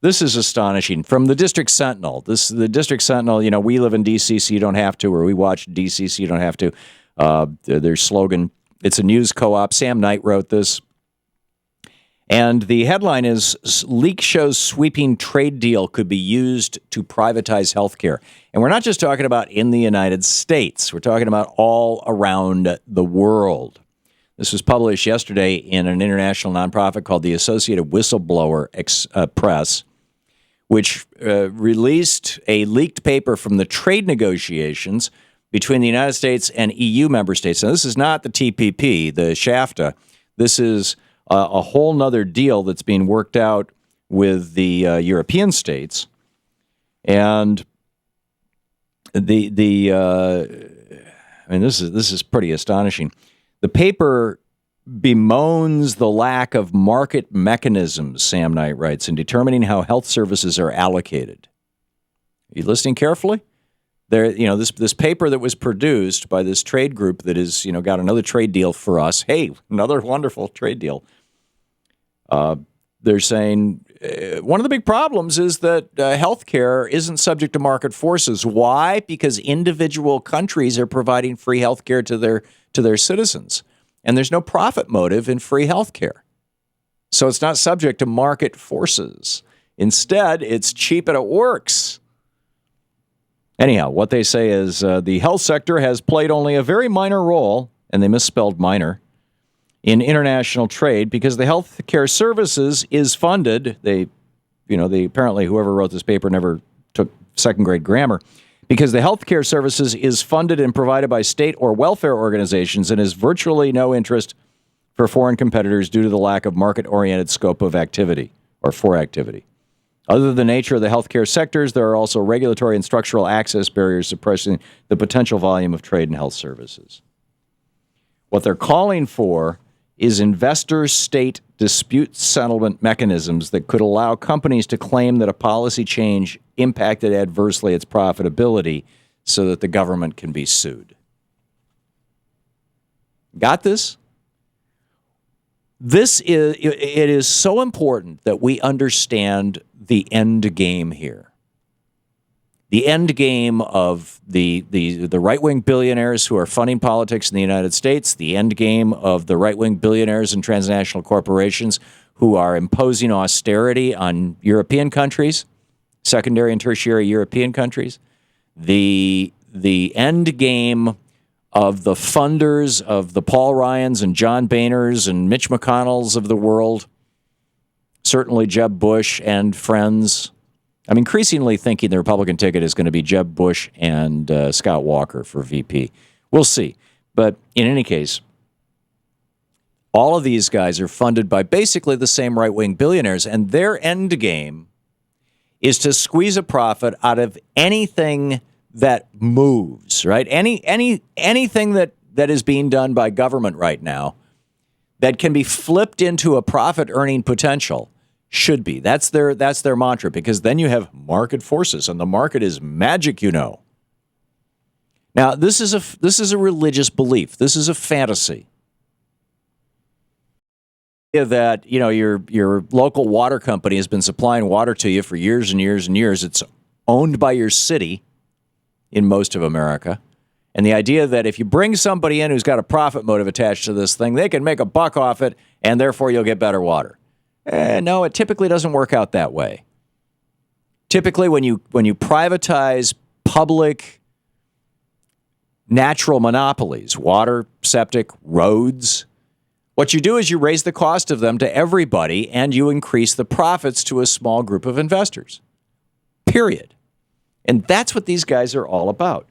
This is astonishing. From the District Sentinel. The District Sentinel, we live in D.C., so you don't have to, or we watch D.C., so you don't have to. Their slogan, it's a news co-op. Sam Knight wrote this. And the headline is, leak shows sweeping trade deal could be used to privatize healthcare. And we're not just talking about in the United States. We're talking about all around the world. This was published yesterday in an international nonprofit called the Associated Whistleblower Press, which released a leaked paper from the trade negotiations between the United States and EU member states. Now, this is not the TPP, the SHAFTA. This is a whole nother deal that's being worked out with the European states. And this is pretty astonishing. The paper bemoans the lack of market mechanisms, Sam Knight writes, in determining how health services are allocated. Are you listening carefully? This paper that was produced by this trade group that is, got another trade deal for us. Hey, another wonderful trade deal. They're saying one of the big problems is that healthcare isn't subject to market forces. Why? Because individual countries are providing free healthcare to their citizens, and there's no profit motive in free healthcare. So it's not subject to market forces. Instead, it's cheap and it works. Anyhow, what they say is the health sector has played only a very minor role, and they misspelled minor, in international trade because the health care services is funded. They apparently, whoever wrote this paper never took second grade grammar, because the health care services is funded and provided by state or welfare organizations and is virtually no interest for foreign competitors due to the lack of market-oriented scope of activity or for activity. Other than the nature of the healthcare sectors, there are also regulatory and structural access barriers suppressing the potential volume of trade and health services. What they're calling for is investor-state dispute settlement mechanisms that could allow companies to claim that a policy change impacted adversely its profitability so that the government can be sued. Got this? It is so important that we understand the end game here. The end game of the right-wing billionaires who are funding politics in the United States, the end game of the right-wing billionaires and transnational corporations who are imposing austerity on European countries, secondary and tertiary European countries, the end game of the funders of the Paul Ryans and John Boehners and Mitch McConnells of the world, certainly Jeb Bush and friends. I'm increasingly thinking the Republican ticket is going to be Jeb Bush and Scott Walker for VP. We'll see. But in any case, all of these guys are funded by basically the same right-wing billionaires, and their end game is to squeeze a profit out of anything that moves, right? Anything that is being done by government right now that can be flipped into a profit-earning potential should be. That's their mantra, because then you have market forces, and the market is magic, Now, this is a religious belief. This is a fantasy. That your local water company has been supplying water to you for years and years and years. It's owned by your city in most of America. And the idea that if you bring somebody in who's got a profit motive attached to this thing, they can make a buck off it, and therefore you'll get better water. No, it typically doesn't work out that way. Typically, when you privatize public natural monopolies, water, septic, roads, what you do is you raise the cost of them to everybody, and you increase the profits to a small group of investors. Period. And that's what these guys are all about.